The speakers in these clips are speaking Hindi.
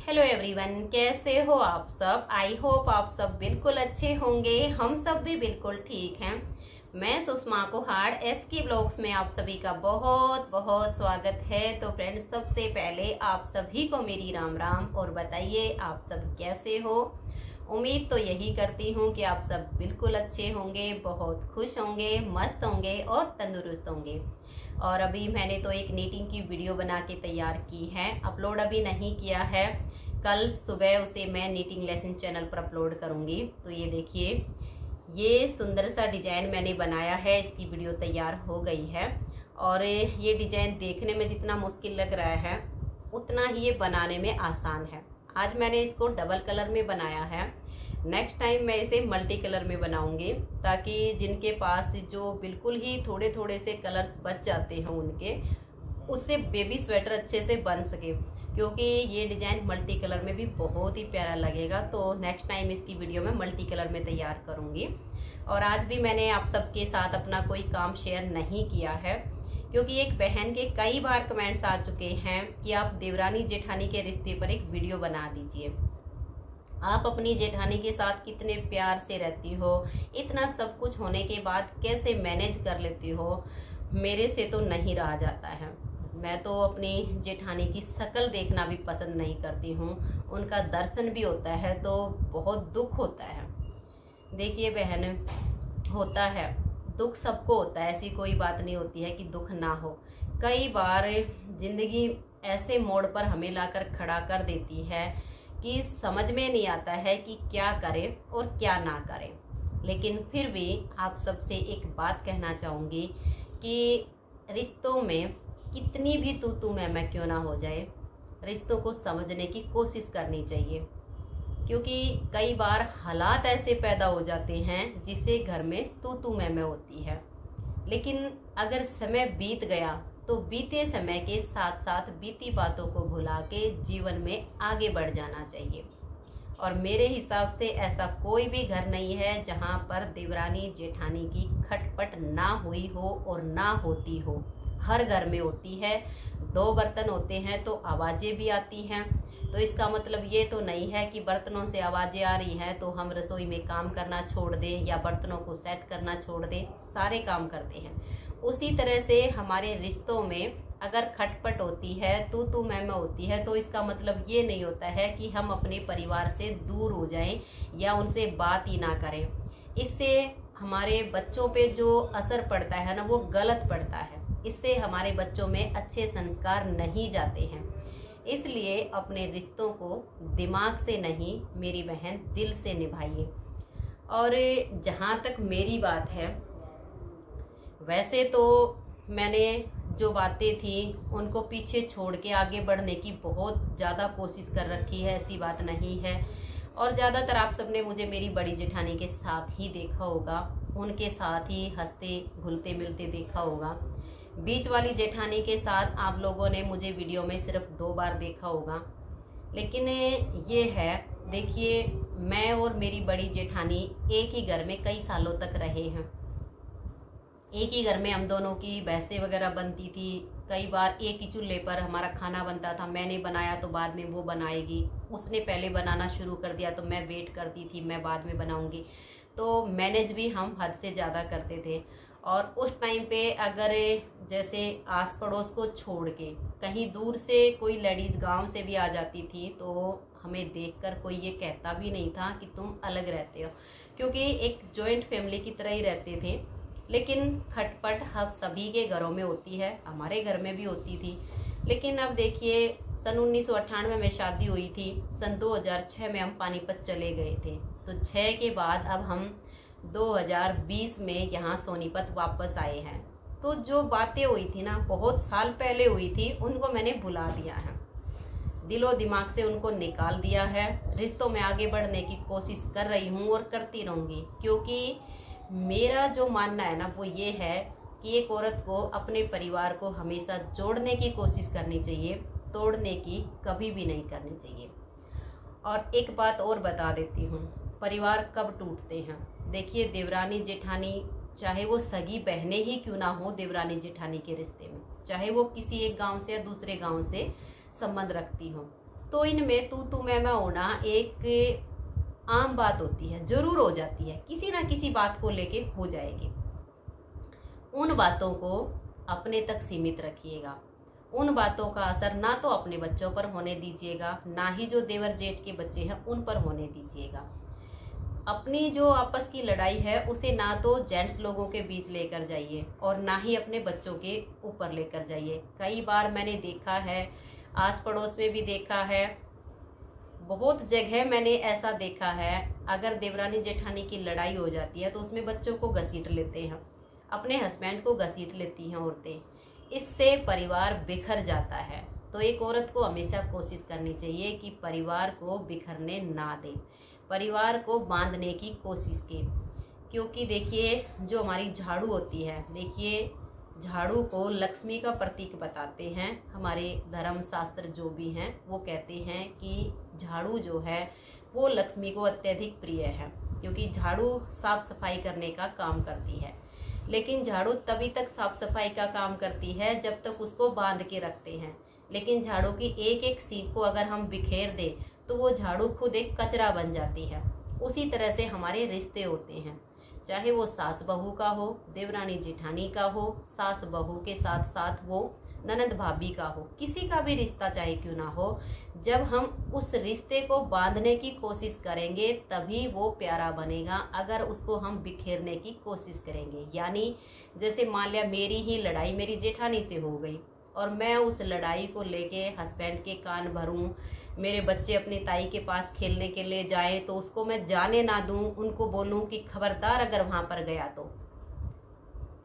हेलो एवरीवन, कैसे हो आप सब। आई होप आप सब बिल्कुल अच्छे होंगे। हम सब भी बिल्कुल ठीक हैं। मैं सुषमा कुहाड़ एसके ब्लॉग्स में आप सभी का बहुत बहुत स्वागत है। तो फ्रेंड्स, सबसे पहले आप सभी को मेरी राम राम। और बताइए आप सब कैसे हो। उम्मीद तो यही करती हूँ कि आप सब बिल्कुल अच्छे होंगे, बहुत खुश होंगे, मस्त होंगे और तंदुरुस्त होंगे। और अभी मैंने तो एक नीटिंग की वीडियो बना के तैयार की है, अपलोड अभी नहीं किया है। कल सुबह उसे मैं नीटिंग लेसन चैनल पर अपलोड करूंगी। तो ये देखिए, ये सुंदर सा डिजाइन मैंने बनाया है, इसकी वीडियो तैयार हो गई है। और ये डिजाइन देखने में जितना मुश्किल लग रहा है उतना ही ये बनाने में आसान है। आज मैंने इसको डबल कलर में बनाया है। नेक्स्ट टाइम मैं इसे मल्टी कलर में बनाऊंगी, ताकि जिनके पास जो बिल्कुल ही थोड़े थोड़े से कलर्स बच जाते हैं उनके, उससे बेबी स्वेटर अच्छे से बन सके। क्योंकि ये डिजाइन मल्टी कलर में भी बहुत ही प्यारा लगेगा। तो नेक्स्ट टाइम इसकी वीडियो मैं मल्टी कलर में तैयार करूंगी। और आज भी मैंने आप सबके साथ अपना कोई काम शेयर नहीं किया है, क्योंकि एक बहन के कई बार कमेंट्स आ चुके हैं कि आप देवरानी जेठानी के रिश्ते पर एक वीडियो बना दीजिए। आप अपनी जेठानी के साथ कितने प्यार से रहती हो, इतना सब कुछ होने के बाद कैसे मैनेज कर लेती हो, मेरे से तो नहीं रहा जाता है। मैं तो अपनी जेठानी की शक्ल देखना भी पसंद नहीं करती हूँ, उनका दर्शन भी होता है तो बहुत दुख होता है। देखिए बहन, होता है दुख, सबको होता है, ऐसी कोई बात नहीं होती है कि दुख ना हो। कई बार जिंदगी ऐसे मोड़ पर हमें लाकर खड़ा कर देती है कि समझ में नहीं आता है कि क्या करें और क्या ना करें। लेकिन फिर भी आप सबसे एक बात कहना चाहूँगी कि रिश्तों में कितनी भी तू मैं क्यों ना हो जाए, रिश्तों को समझने की कोशिश करनी चाहिए। क्योंकि कई बार हालात ऐसे पैदा हो जाते हैं जिससे घर में तू मैं होती है। लेकिन अगर समय बीत गया तो बीते समय के साथ साथ बीती बातों को भुला के जीवन में आगे बढ़ जाना चाहिए। और मेरे हिसाब से ऐसा कोई भी घर नहीं है जहाँ पर देवरानी जेठानी की खटपट ना हुई हो और ना होती हो। हर घर में होती है। दो बर्तन होते हैं तो आवाज़ें भी आती हैं। तो इसका मतलब ये तो नहीं है कि बर्तनों से आवाज़ें आ रही हैं तो हम रसोई में काम करना छोड़ दें या बर्तनों को सेट करना छोड़ दें। सारे काम करते हैं। उसी तरह से हमारे रिश्तों में अगर खटपट होती है, तू मैं होती है, तो इसका मतलब ये नहीं होता है कि हम अपने परिवार से दूर हो जाएं या उनसे बात ही ना करें। इससे हमारे बच्चों पे जो असर पड़ता है ना, वो गलत पड़ता है। इससे हमारे बच्चों में अच्छे संस्कार नहीं जाते हैं। इसलिए अपने रिश्तों को दिमाग से नहीं मेरी बहन, दिल से निभाइए। और जहाँ तक मेरी बात है, वैसे तो मैंने जो बातें थी उनको पीछे छोड़ के आगे बढ़ने की बहुत ज़्यादा कोशिश कर रखी है, ऐसी बात नहीं है। और ज़्यादातर आप सबने मुझे मेरी बड़ी जेठानी के साथ ही देखा होगा, उनके साथ ही हंसते घुलते मिलते देखा होगा। बीच वाली जेठानी के साथ आप लोगों ने मुझे वीडियो में सिर्फ 2 बार देखा होगा। लेकिन ये है, देखिए, मैं और मेरी बड़ी जेठानी एक ही घर में कई सालों तक रहे हैं। एक ही घर में हम दोनों की भैंसें वगैरह बनती थी। कई बार एक ही चूल्हे पर हमारा खाना बनता था। मैंने बनाया तो बाद में वो बनाएगी, उसने पहले बनाना शुरू कर दिया तो मैं वेट करती थी, मैं बाद में बनाऊंगी। तो मैनेज भी हम हद से ज़्यादा करते थे। और उस टाइम पे अगर जैसे आस पड़ोस को छोड़ के कहीं दूर से कोई लेडीज़ गांव से भी आ जाती थी तो हमें देखकर कोई ये कहता भी नहीं था कि तुम अलग रहते हो, क्योंकि एक जॉइंट फैमिली की तरह ही रहते थे। लेकिन खटपट हम सभी के घरों में होती है, हमारे घर में भी होती थी। लेकिन अब देखिए, सन 1998 में शादी हुई थी, सन 2006 में हम पानीपत चले गए थे। तो 6 के बाद अब हम 2020 में यहाँ सोनीपत वापस आए हैं। तो जो बातें हुई थी ना, बहुत साल पहले हुई थी, उनको मैंने भुला दिया है, दिलो दिमाग से उनको निकाल दिया है। रिश्तों में आगे बढ़ने की कोशिश कर रही हूँ और करती रहूँगी। क्योंकि मेरा जो मानना है ना, वो ये है कि एक औरत को अपने परिवार को हमेशा जोड़ने की कोशिश करनी चाहिए, तोड़ने की कभी भी नहीं करनी चाहिए। और एक बात और बता देती हूँ, परिवार कब टूटते हैं। देखिए, देवरानी जेठानी, चाहे वो सगी बहनें ही क्यों ना हो, देवरानी जेठानी के रिश्ते में, चाहे वो किसी एक गांव से या दूसरे गांव से संबंध रखती हो, तो इनमें तू मैं होना एक आम बात होती है, जरूर हो जाती है, किसी ना किसी बात को लेके हो जाएगी। उन बातों को अपने तक सीमित रखिएगा। उन बातों का असर ना तो अपने बच्चों पर होने दीजिएगा, ना ही जो देवर जेठ के बच्चे हैं उन पर होने दीजिएगा। अपनी जो आपस की लड़ाई है उसे ना तो जेंट्स लोगों के बीच लेकर जाइए और ना ही अपने बच्चों के ऊपर लेकर जाइए। कई बार मैंने देखा है, आस पड़ोस में भी देखा है, बहुत जगह मैंने ऐसा देखा है, अगर देवरानी जेठानी की लड़ाई हो जाती है तो उसमें बच्चों को घसीट लेते हैं, अपने हस्बैंड को घसीट लेती हैं औरतें। इससे परिवार बिखर जाता है। तो एक औरत को हमेशा कोशिश करनी चाहिए कि परिवार को बिखरने ना दे, परिवार को बांधने की कोशिश की। क्योंकि देखिए जो हमारी झाड़ू होती है, देखिए झाड़ू को लक्ष्मी का प्रतीक बताते हैं। हमारे धर्म शास्त्र जो भी हैं वो कहते हैं कि झाड़ू जो है वो लक्ष्मी को अत्यधिक प्रिय है, क्योंकि झाड़ू साफ सफाई करने का काम करती है। लेकिन झाड़ू तभी तक साफ सफाई का काम करती है जब तक उसको बांध के रखते हैं। लेकिन झाड़ू की एक एक सीख को अगर हम बिखेर दें तो वो झाड़ू खुद एक कचरा बन जाती है। उसी तरह से हमारे रिश्ते होते हैं, चाहे वो सास बहू का हो, देवरानी जेठानी का हो, सास बहू के साथ साथ वो ननद भाभी का हो, किसी का भी रिश्ता चाहे क्यों ना हो, जब हम उस रिश्ते को बांधने की कोशिश करेंगे तभी वो प्यारा बनेगा। अगर उसको हम बिखेरने की कोशिश करेंगे, यानी जैसे मान लिया मेरी ही लड़ाई मेरी जेठानी से हो गई और मैं उस लड़ाई को लेके हस्बैंड के कान भरूं, मेरे बच्चे अपनी ताई के पास खेलने के लिए जाएं तो उसको मैं जाने ना दूं, उनको बोलूं कि खबरदार अगर वहां पर गया तो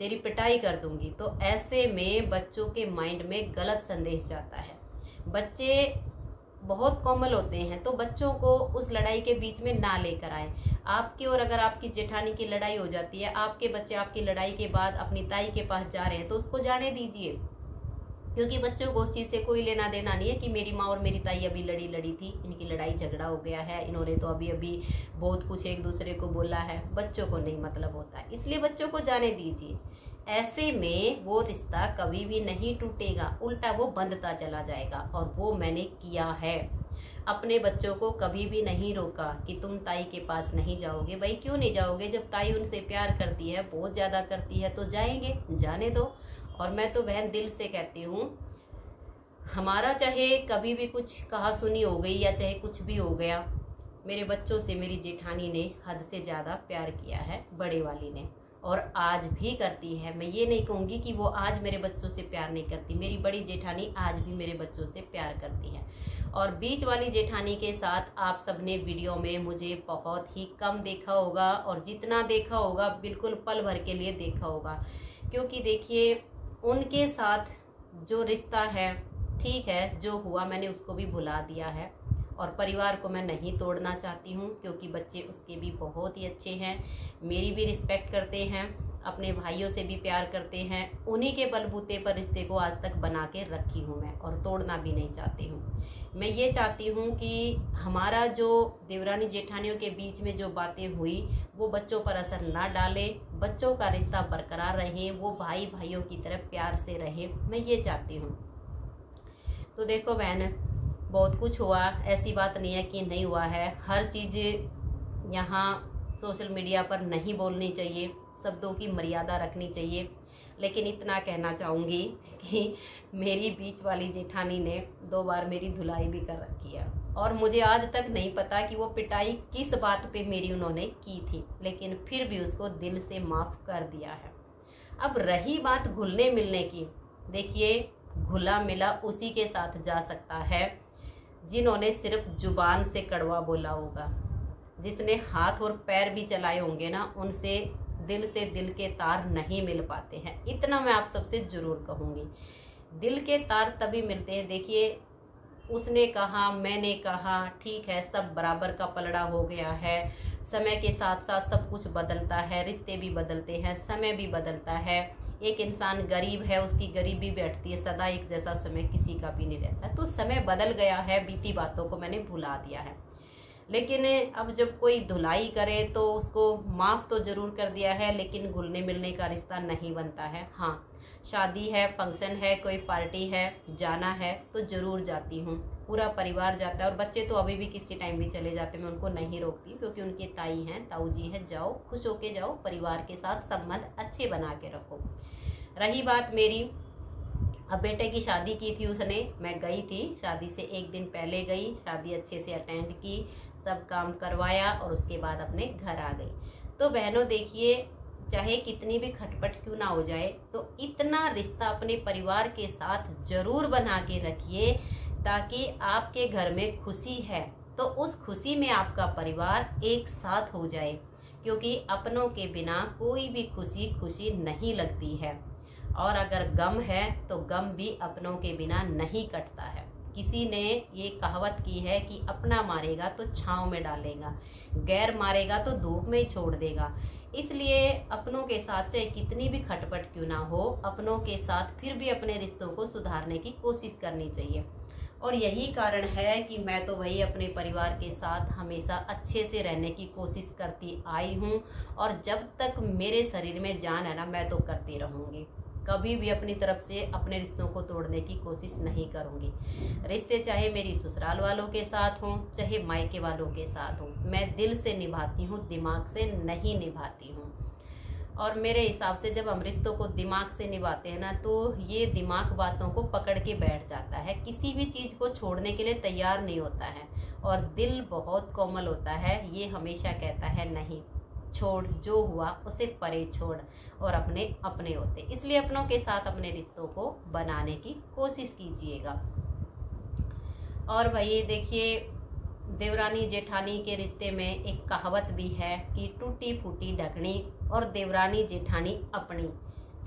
तेरी पिटाई कर दूंगी, तो ऐसे में बच्चों के माइंड में गलत संदेश जाता है। बच्चे बहुत कोमल होते हैं, तो बच्चों को उस लड़ाई के बीच में ना लेकर आए। आपकी और अगर आपकी जेठानी की लड़ाई हो जाती है, आपके बच्चे आपकी लड़ाई के बाद अपनी ताई के पास जा रहे हैं तो उसको जाने दीजिए, क्योंकि बच्चों को उस चीज़ से कोई लेना देना नहीं है कि मेरी माँ और मेरी ताई अभी लड़ी थी, इनकी लड़ाई झगड़ा हो गया है, इन्होंने तो अभी अभी बहुत कुछ एक दूसरे को बोला है। बच्चों को नहीं मतलब होता है, इसलिए बच्चों को जाने दीजिए। ऐसे में वो रिश्ता कभी भी नहीं टूटेगा, उल्टा वो बंधता चला जाएगा। और वो मैंने किया है, अपने बच्चों को कभी भी नहीं रोका कि तुम ताई के पास नहीं जाओगे। भाई क्यों नहीं जाओगे? जब ताई उनसे प्यार करती है, बहुत ज़्यादा करती है, तो जाएंगे, जाने दो। और मैं तो बहन दिल से कहती हूँ, हमारा चाहे कभी भी कुछ कहा सुनी हो गई या चाहे कुछ भी हो गया, मेरे बच्चों से मेरी जेठानी ने हद से ज़्यादा प्यार किया है, बड़े वाली ने, और आज भी करती है। मैं ये नहीं कहूँगी कि वो आज मेरे बच्चों से प्यार नहीं करती, मेरी बड़ी जेठानी आज भी मेरे बच्चों से प्यार करती है। और बीच वाली जेठानी के साथ आप सबने वीडियो में मुझे बहुत ही कम देखा होगा, और जितना देखा होगा बिल्कुल पल भर के लिए देखा होगा। क्योंकि देखिए उनके साथ जो रिश्ता है, ठीक है, जो हुआ मैंने उसको भी भुला दिया है, और परिवार को मैं नहीं तोड़ना चाहती हूँ, क्योंकि बच्चे उसके भी बहुत ही अच्छे हैं, मेरी भी रिस्पेक्ट करते हैं, अपने भाइयों से भी प्यार करते हैं। उन्हीं के बलबूते पर रिश्ते को आज तक बना के रखी हूँ मैं, और तोड़ना भी नहीं चाहती हूँ। मैं ये चाहती हूँ कि हमारा जो देवरानी जेठानियों के बीच में जो बातें हुई वो बच्चों पर असर ना डाले, बच्चों का रिश्ता बरकरार रहे, वो भाई भाइयों की तरह प्यार से रहे, मैं ये चाहती हूँ। तो देखो बहन, बहुत कुछ हुआ, ऐसी बात नहीं है कि नहीं हुआ है। हर चीज़ यहाँ सोशल मीडिया पर नहीं बोलनी चाहिए, शब्दों की मर्यादा रखनी चाहिए। लेकिन इतना कहना चाहूँगी कि मेरी बीच वाली जेठानी ने 2 बार मेरी धुलाई भी कर रखी है, और मुझे आज तक नहीं पता कि वो पिटाई किस बात पे मेरी उन्होंने की थी, लेकिन फिर भी उसको दिल से माफ़ कर दिया है। अब रही बात घुलने मिलने की, देखिए घुला मिला उसी के साथ जा सकता है जिन्होंने सिर्फ जुबान से कड़वा बोला होगा। जिसने हाथ और पैर भी चलाए होंगे ना, उनसे दिल के तार नहीं मिल पाते हैं। इतना मैं आप सबसे जरूर कहूँगी, दिल के तार तभी मिलते हैं। देखिए उसने कहा, मैंने कहा, ठीक है, सब बराबर का पलड़ा हो गया है। समय के साथ साथ सब कुछ बदलता है, रिश्ते भी बदलते हैं, समय भी बदलता है। एक इंसान गरीब है, उसकी गरीबी बैठती है, सदा एक जैसा समय किसी का भी नहीं रहता। तो समय बदल गया है, बीती बातों को मैंने भुला दिया है। लेकिन अब जब कोई धुलाई करे तो उसको माफ़ तो ज़रूर कर दिया है, लेकिन घुलने मिलने का रिश्ता नहीं बनता है। हाँ, शादी है, फंक्शन है, कोई पार्टी है, जाना है तो ज़रूर जाती हूँ, पूरा परिवार जाता है, और बच्चे तो अभी भी किसी टाइम भी चले जाते हैं, मैं उनको नहीं रोकती क्योंकि उनकी ताई हैं, ताऊ जी है, जाओ खुश होके जाओ, परिवार के साथ संबंध अच्छे बना के रखो। रही बात मेरी, अब बेटे की शादी की थी उसने, मैं गई थी, शादी से एक दिन पहले गई, शादी अच्छे से अटेंड की, सब काम करवाया और उसके बाद अपने घर आ गई। तो बहनों देखिए, चाहे कितनी भी खटपट क्यों ना हो जाए, तो इतना रिश्ता अपने परिवार के साथ जरूर बना के रखिए, ताकि आपके घर में खुशी है तो उस खुशी में आपका परिवार एक साथ हो जाए, क्योंकि अपनों के बिना कोई भी खुशी खुशी नहीं लगती है, और अगर गम है तो गम भी अपनों के बिना नहीं कटता है। किसी ने ये कहावत की है कि अपना मारेगा तो छांव में डालेगा, गैर मारेगा तो धूप में ही छोड़ देगा। इसलिए अपनों के साथ चाहे कितनी भी खटपट क्यों ना हो, अपनों के साथ फिर भी अपने रिश्तों को सुधारने की कोशिश करनी चाहिए। और यही कारण है कि मैं तो वही अपने परिवार के साथ हमेशा अच्छे से रहने की कोशिश करती आई हूँ, और जब तक मेरे शरीर में जान है ना, मैं तो करती रहूँगी। कभी भी अपनी तरफ से अपने रिश्तों को तोड़ने की कोशिश नहीं करूँगी। रिश्ते चाहे मेरी ससुराल वालों के साथ हों, चाहे मायके वालों के साथ हों, मैं दिल से निभाती हूँ, दिमाग से नहीं निभाती हूँ। और मेरे हिसाब से जब हम रिश्तों को दिमाग से निभाते हैं ना, तो ये दिमाग बातों को पकड़ के बैठ जाता है, किसी भी चीज़ को छोड़ने के लिए तैयार नहीं होता है, और दिल बहुत कोमल होता है, ये हमेशा कहता है नहीं छोड़, जो हुआ उसे परे छोड़, और अपने अपने होते। इसलिए अपनों के साथ अपने रिश्तों को बनाने की कोशिश कीजिएगा। और भाई देखिए, देवरानी जेठानी के रिश्ते में एक कहावत भी है कि टूटी फूटी ढकनी और देवरानी जेठानी अपनी।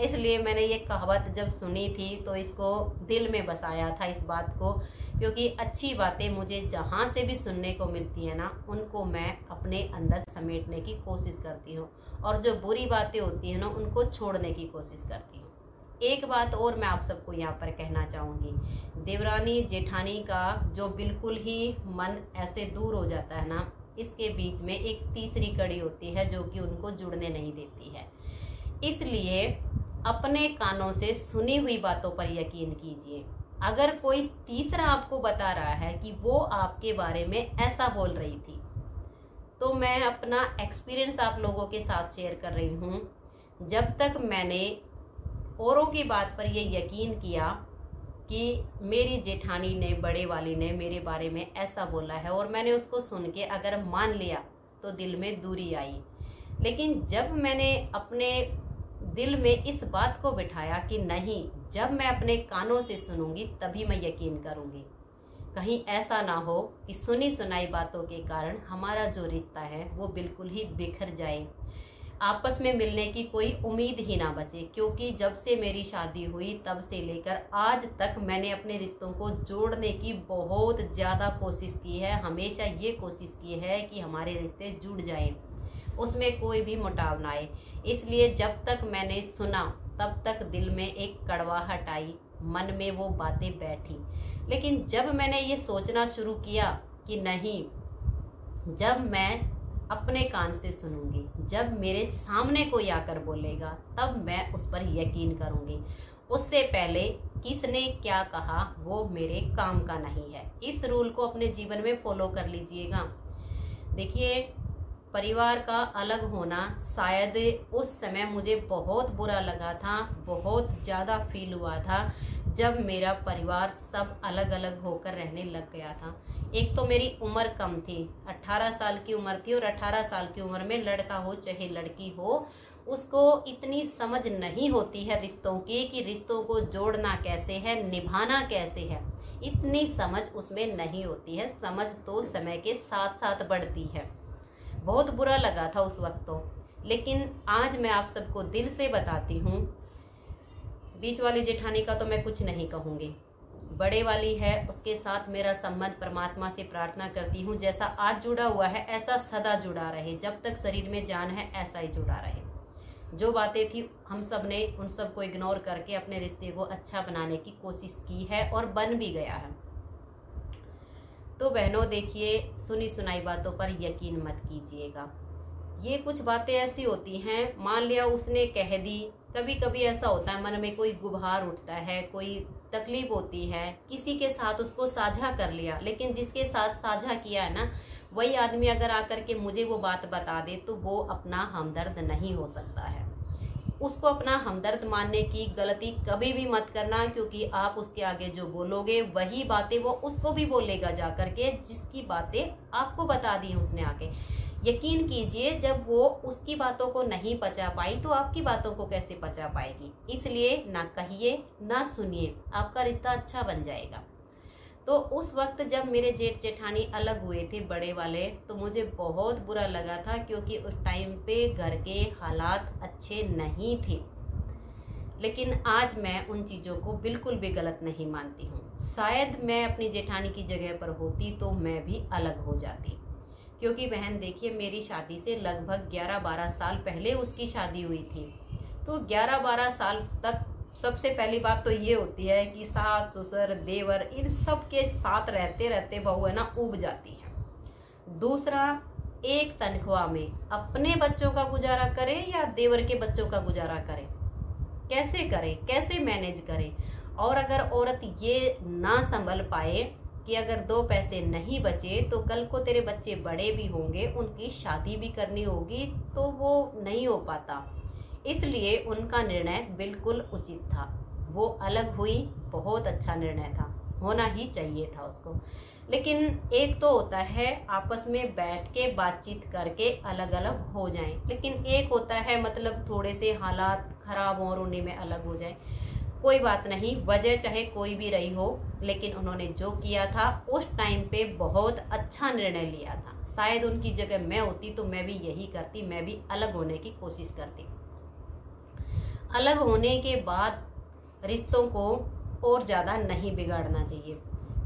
इसलिए मैंने ये कहावत जब सुनी थी तो इसको दिल में बसाया था इस बात को, क्योंकि अच्छी बातें मुझे जहाँ से भी सुनने को मिलती है ना, उनको मैं अपने अंदर समेटने की कोशिश करती हूँ, और जो बुरी बातें होती हैं ना, उनको छोड़ने की कोशिश करती हूँ। एक बात और मैं आप सबको यहाँ पर कहना चाहूँगी, देवरानी जेठानी का जो बिल्कुल ही मन ऐसे दूर हो जाता है ना, इसके बीच में एक तीसरी कड़ी होती है जो कि उनको जुड़ने नहीं देती है। इसलिए अपने कानों से सुनी हुई बातों पर यकीन कीजिए। अगर कोई तीसरा आपको बता रहा है कि वो आपके बारे में ऐसा बोल रही थी, तो मैं अपना एक्सपीरियंस आप लोगों के साथ शेयर कर रही हूँ। जब तक मैंने औरों की बात पर ये यकीन किया कि मेरी जेठानी ने, बड़े वाली ने मेरे बारे में ऐसा बोला है, और मैंने उसको सुन के अगर मान लिया तो दिल में दूरी आई। लेकिन जब मैंने अपने दिल में इस बात को बिठाया कि नहीं, जब मैं अपने कानों से सुनूंगी तभी मैं यकीन करूंगी, कहीं ऐसा ना हो कि सुनी सुनाई बातों के कारण हमारा जो रिश्ता है वो बिल्कुल ही बिखर जाए, आपस में मिलने की कोई उम्मीद ही ना बचे। क्योंकि जब से मेरी शादी हुई तब से लेकर आज तक मैंने अपने रिश्तों को जोड़ने की बहुत ज़्यादा कोशिश की है, हमेशा ये कोशिश की है कि हमारे रिश्ते जुड़ जाएं, उसमें कोई भी मुटाव ना आए। इसलिए जब तक मैंने सुना तब तक दिल में एक कड़वाहट आई, मन में वो बातें बैठी। लेकिन जब मैंने ये सोचना शुरू किया कि नहीं, जब मैं अपने कान से सुनूंगी, जब मेरे सामने कोई आकर बोलेगा तब मैं उस पर यकीन करूंगी, उससे पहले किसने क्या कहा वो मेरे काम का नहीं है। इस रूल को अपने जीवन में फॉलो कर लीजिएगा। देखिए, परिवार का अलग होना शायद उस समय मुझे बहुत बुरा लगा था, बहुत ज़्यादा फील हुआ था जब मेरा परिवार सब अलग अलग होकर रहने लग गया था। एक तो मेरी उम्र कम थी, 18 साल की उम्र थी, और 18 साल की उम्र में लड़का हो चाहे लड़की हो, उसको इतनी समझ नहीं होती है रिश्तों की कि रिश्तों को जोड़ना कैसे है, निभाना कैसे है, इतनी समझ उसमें नहीं होती है। समझ तो समय के साथ साथ बढ़ती है। बहुत बुरा लगा था उस वक्त तो, लेकिन आज मैं आप सबको दिल से बताती हूँ, बीच वाली जेठानी का तो मैं कुछ नहीं कहूँगी, बड़े वाली है, उसके साथ मेरा संबंध परमात्मा से प्रार्थना करती हूँ जैसा आज जुड़ा हुआ है ऐसा सदा जुड़ा रहे, जब तक शरीर में जान है ऐसा ही जुड़ा रहे। जो बातें थी हम सब ने उन सब को इग्नोर करके अपने रिश्ते को अच्छा बनाने की कोशिश की है, और बन भी गया है। तो बहनों देखिए, सुनी सुनाई बातों पर यकीन मत कीजिएगा। ये कुछ बातें ऐसी होती हैं, मान लिया उसने कह दी, कभी कभी ऐसा होता है मन में कोई गुबार उठता है, कोई तकलीफ होती है, किसी के साथ उसको साझा कर लिया, लेकिन जिसके साथ साझा किया है ना वही आदमी अगर आकर के मुझे वो बात बता दे तो वो अपना हमदर्द नहीं हो सकता है। उसको अपना हमदर्द मानने की गलती कभी भी मत करना, क्योंकि आप उसके आगे जो बोलोगे वही बातें वो उसको भी बोलेगा जा करके, जिसकी बातें आपको बता दी उसने आके। यकीन कीजिए, जब वो उसकी बातों को नहीं पचा पाई तो आपकी बातों को कैसे पचा पाएगी। इसलिए ना कहिए ना सुनिए, आपका रिश्ता अच्छा बन जाएगा। तो उस वक्त जब मेरे जेठ जेठानी अलग हुए थे बड़े वाले, तो मुझे बहुत बुरा लगा था, क्योंकि उस टाइम पे घर के हालात अच्छे नहीं थे। लेकिन आज मैं उन चीज़ों को बिल्कुल भी गलत नहीं मानती हूँ। शायद मैं अपनी जेठानी की जगह पर होती तो मैं भी अलग हो जाती, क्योंकि बहन देखिए, मेरी शादी से लगभग 11-12 साल पहले उसकी शादी हुई थी। तो 11-12 साल तक सबसे पहली बात तो ये होती है कि सास ससुर देवर इन सब के साथ रहते रहते बहू है ना उब जाती है। दूसरा, एक तनख्वाह में अपने बच्चों का गुजारा करें या देवर के बच्चों का गुजारा करें, कैसे करें, कैसे मैनेज करें। और अगर औरत ये ना संभल पाए कि अगर 2 पैसे नहीं बचे तो कल को तेरे बच्चे बड़े भी होंगे, उनकी शादी भी करनी होगी, तो वो नहीं हो पाता। इसलिए उनका निर्णय बिल्कुल उचित था। वो अलग हुई, बहुत अच्छा निर्णय था, होना ही चाहिए था उसको। लेकिन एक तो होता है आपस में बैठ के बातचीत करके अलग अलग हो जाएं, लेकिन एक होता है मतलब थोड़े से हालात खराब हो और उन्हीं में अलग हो जाए। कोई बात नहीं, वजह चाहे कोई भी रही हो, लेकिन उन्होंने जो किया था उस टाइम पे बहुत अच्छा निर्णय लिया था। शायद उनकी जगह मैं होती तो मैं भी यही करती, मैं भी अलग होने की कोशिश करती। अलग होने के बाद रिश्तों को और ज़्यादा नहीं बिगाड़ना चाहिए।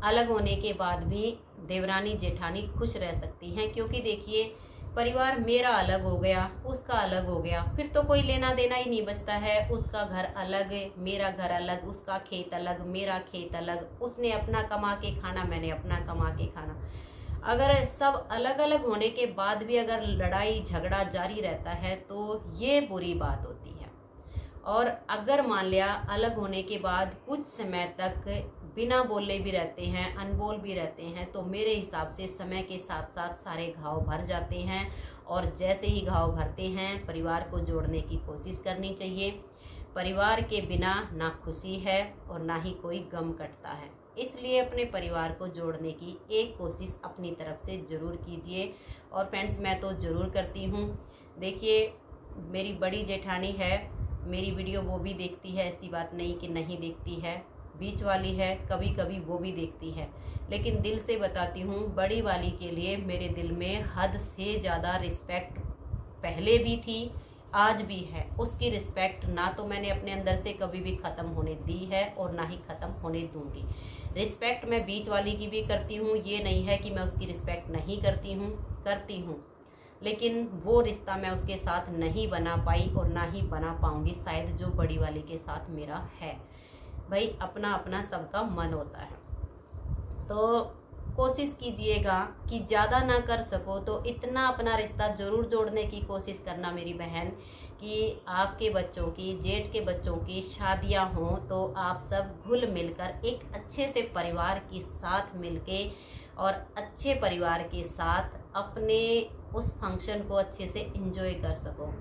अलग होने के बाद भी देवरानी जेठानी खुश रह सकती हैं, क्योंकि देखिए, परिवार मेरा अलग हो गया, उसका अलग हो गया, फिर तो कोई लेना देना ही नहीं बचता है। उसका घर अलग, मेरा घर अलग, उसका खेत अलग, मेरा खेत अलग, उसने अपना कमा के खाना, मैंने अपना कमा के खाना। अगर सब अलग अलग होने के बाद भी अगर लड़ाई झगड़ा जारी रहता है तो ये बुरी बात होती है। और अगर मान लिया अलग होने के बाद कुछ समय तक बिना बोले भी रहते हैं, अनबोल भी रहते हैं, तो मेरे हिसाब से समय के साथ साथ सारे घाव भर जाते हैं। और जैसे ही घाव भरते हैं, परिवार को जोड़ने की कोशिश करनी चाहिए। परिवार के बिना ना खुशी है और ना ही कोई गम कटता है। इसलिए अपने परिवार को जोड़ने की एक कोशिश अपनी तरफ से ज़रूर कीजिए। और फ्रेंड्स, मैं तो ज़रूर करती हूँ। देखिए, मेरी बड़ी जेठानी है, मेरी वीडियो वो भी देखती है, ऐसी बात नहीं कि नहीं देखती है। बीच वाली है, कभी कभी वो भी देखती है, लेकिन दिल से बताती हूँ, बड़ी वाली के लिए मेरे दिल में हद से ज़्यादा रिस्पेक्ट पहले भी थी, आज भी है। उसकी रिस्पेक्ट ना तो मैंने अपने अंदर से कभी भी ख़त्म होने दी है और ना ही ख़त्म होने दूंगी। रिस्पेक्ट मैं बीच वाली की भी करती हूँ, ये नहीं है कि मैं उसकी रिस्पेक्ट नहीं करती हूँ, लेकिन वो रिश्ता मैं उसके साथ नहीं बना पाई और ना ही बना पाऊंगी शायद जो बड़ी वाली के साथ मेरा है। भाई, अपना अपना सबका मन होता है। तो कोशिश कीजिएगा कि ज़्यादा ना कर सको तो इतना अपना रिश्ता ज़रूर जोड़ने की कोशिश करना मेरी बहन, कि आपके बच्चों की, जेठ के बच्चों की शादियां हों तो आप सब घुल मिलकर एक अच्छे से परिवार के साथ मिलके और अच्छे परिवार के साथ अपने उस फंक्शन को अच्छे से एंजॉय कर सको।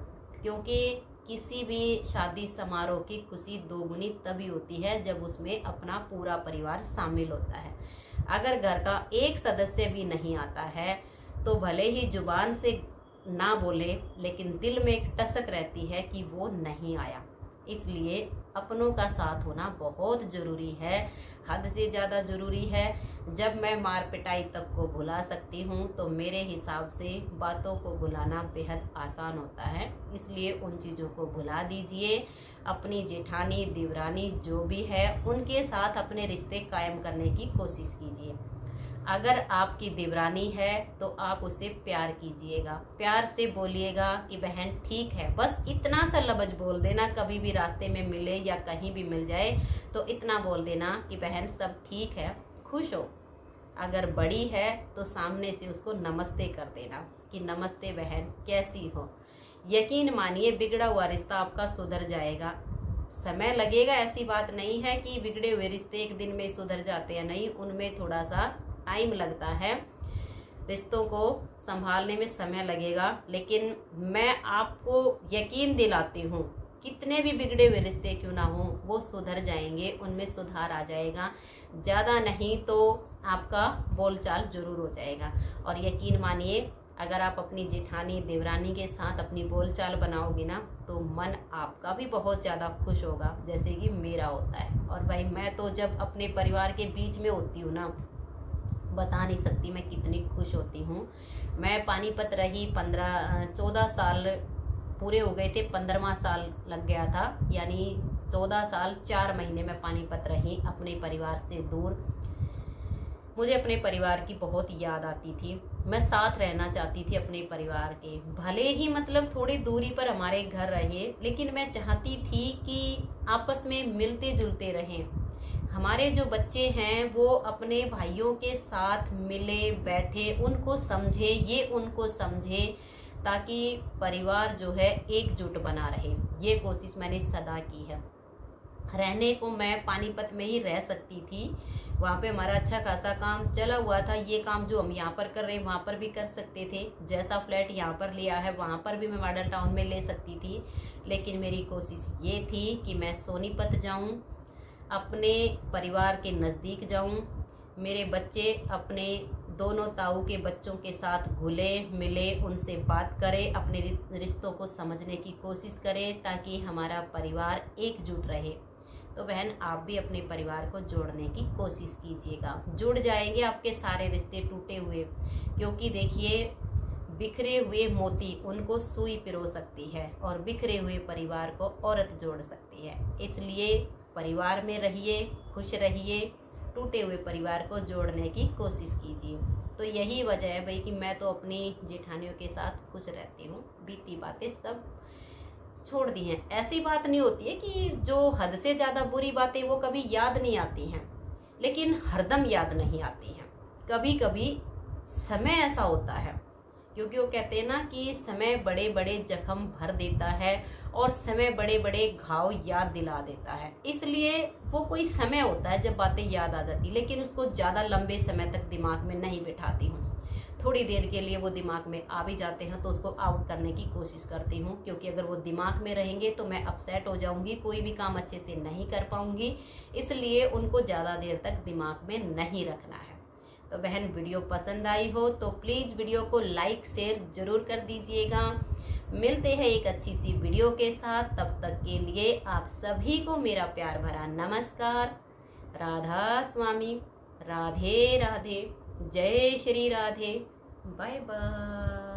क्योंकि किसी भी शादी समारोह की खुशी दोगुनी तभी होती है जब उसमें अपना पूरा परिवार शामिल होता है। अगर घर का एक सदस्य भी नहीं आता है तो भले ही जुबान से ना बोले, लेकिन दिल में एक टसक रहती है कि वो नहीं आया। इसलिए अपनों का साथ होना बहुत ज़रूरी है, हद से ज़्यादा ज़रूरी है। जब मैं मार पिटाई तक को भुला सकती हूँ तो मेरे हिसाब से बातों को भुलाना बेहद आसान होता है। इसलिए उन चीज़ों को भुला दीजिए। अपनी जेठानी, देवरानी जो भी है, उनके साथ अपने रिश्ते कायम करने की कोशिश कीजिए। अगर आपकी देवरानी है तो आप उसे प्यार कीजिएगा, प्यार से बोलिएगा कि बहन ठीक है। बस इतना सा लफ्ज़ बोल देना, कभी भी रास्ते में मिले या कहीं भी मिल जाए तो इतना बोल देना कि बहन सब ठीक है, खुश हो। अगर बड़ी है तो सामने से उसको नमस्ते कर देना कि नमस्ते बहन, कैसी हो। यकीन मानिए बिगड़ा हुआ रिश्ता आपका सुधर जाएगा। समय लगेगा, ऐसी बात नहीं है कि बिगड़े हुए रिश्ते एक दिन में सुधर जाते हैं, नहीं, उनमें थोड़ा सा टाइम लगता है, रिश्तों को संभालने में समय लगेगा। लेकिन मैं आपको यकीन दिलाती हूँ, कितने भी बिगड़े हुए रिश्ते क्यों ना हो, वो सुधर जाएंगे, उनमें सुधार आ जाएगा। ज़्यादा नहीं तो आपका बोलचाल जरूर हो जाएगा। और यकीन मानिए अगर आप अपनी जेठानी देवरानी के साथ अपनी बोलचाल बनाओगे ना, तो मन आपका भी बहुत ज़्यादा खुश होगा, जैसे कि मेरा होता है। और भाई मैं तो जब अपने परिवार के बीच में होती हूँ ना, बता नहीं सकती मैं कितनी खुश होती हूँ। मैं पानीपत रही 14 साल पूरे हो गए थे, 15वां साल लग गया था, यानी 14 साल 4 महीने में पानीपत रही अपने परिवार से दूर। मुझे अपने परिवार की बहुत याद आती थी, मैं साथ रहना चाहती थी अपने परिवार के, भले ही मतलब थोड़ी दूरी पर हमारे घर रहे, लेकिन मैं चाहती थी कि आपस में मिलते जुलते रहें। हमारे जो बच्चे हैं वो अपने भाइयों के साथ मिले बैठे, उनको समझे, ये उनको समझे, ताकि परिवार जो है एकजुट बना रहे। ये कोशिश मैंने सदा की है। रहने को मैं पानीपत में ही रह सकती थी, वहाँ पे हमारा अच्छा खासा काम चला हुआ था। ये काम जो हम यहाँ पर कर रहे हैं वहाँ पर भी कर सकते थे, जैसा फ्लैट यहाँ पर लिया है वहाँ पर भी मैं मॉडल टाउन में ले सकती थी। लेकिन मेरी कोशिश ये थी कि मैं सोनीपत जाऊँ, अपने परिवार के नज़दीक जाऊँ, मेरे बच्चे अपने दोनों ताऊ के बच्चों के साथ घुले मिले, उनसे बात करें, अपने रिश्तों को समझने की कोशिश करें, ताकि हमारा परिवार एकजुट रहे। तो बहन आप भी अपने परिवार को जोड़ने की कोशिश कीजिएगा, जुड़ जाएंगे आपके सारे रिश्ते टूटे हुए। क्योंकि देखिए बिखरे हुए मोती उनको सुई पिरो सकती है, और बिखरे हुए परिवार को औरत जोड़ सकती है। इसलिए परिवार में रहिए, खुश रहिए, टूटे हुए परिवार को जोड़ने की कोशिश कीजिए। तो यही वजह है भाई कि मैं तो अपनी जेठानियों के साथ खुश रहती हूँ। बीती बातें सब छोड़ दी हैं। ऐसी बात नहीं होती है कि जो हद से ज़्यादा बुरी बातें वो कभी याद नहीं आती हैं, लेकिन हरदम याद नहीं आती हैं। कभी कभी समय ऐसा होता है, क्योंकि वो कहते हैं ना कि समय बड़े बड़े जख्म भर देता है और समय बड़े बड़े घाव याद दिला देता है। इसलिए वो कोई समय होता है जब बातें याद आ जाती, लेकिन उसको ज़्यादा लंबे समय तक दिमाग में नहीं बिठाती हूँ। थोड़ी देर के लिए वो दिमाग में आ भी जाते हैं तो उसको आउट करने की कोशिश करती हूँ, क्योंकि अगर वो दिमाग में रहेंगे तो मैं अपसेट हो जाऊँगी, कोई भी काम अच्छे से नहीं कर पाऊँगी। इसलिए उनको ज़्यादा देर तक दिमाग में नहीं रखना है। तो बहन वीडियो पसंद आई हो तो प्लीज़ वीडियो को लाइक शेयर ज़रूर कर दीजिएगा। मिलते हैं एक अच्छी सी वीडियो के साथ, तब तक के लिए आप सभी को मेरा प्यार भरा नमस्कार। राधा स्वामी, राधे राधे, जय श्री राधे, बाय बाय।